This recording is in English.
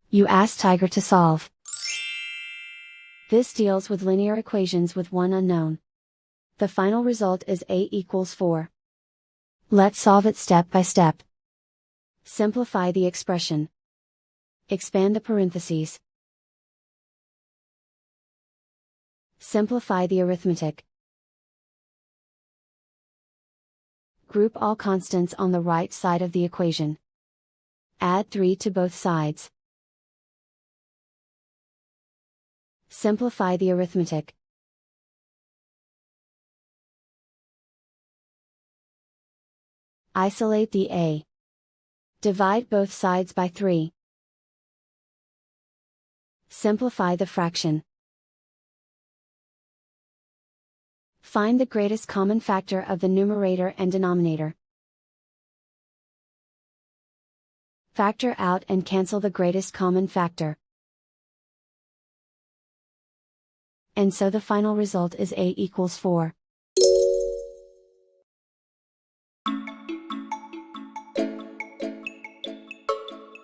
You ask Tiger to solve. This deals with linear equations with one unknown. The final result is a equals 4. Let's solve it step by step. Simplify the expression. Expand the parentheses. Simplify the arithmetic. Group all constants on the right side of the equation. Add 3 to both sides. Simplify the arithmetic. Isolate the a. Divide both sides by 3. Simplify the fraction. Find the greatest common factor of the numerator and denominator. Factor out and cancel the greatest common factor. And so the final result is a equals 4.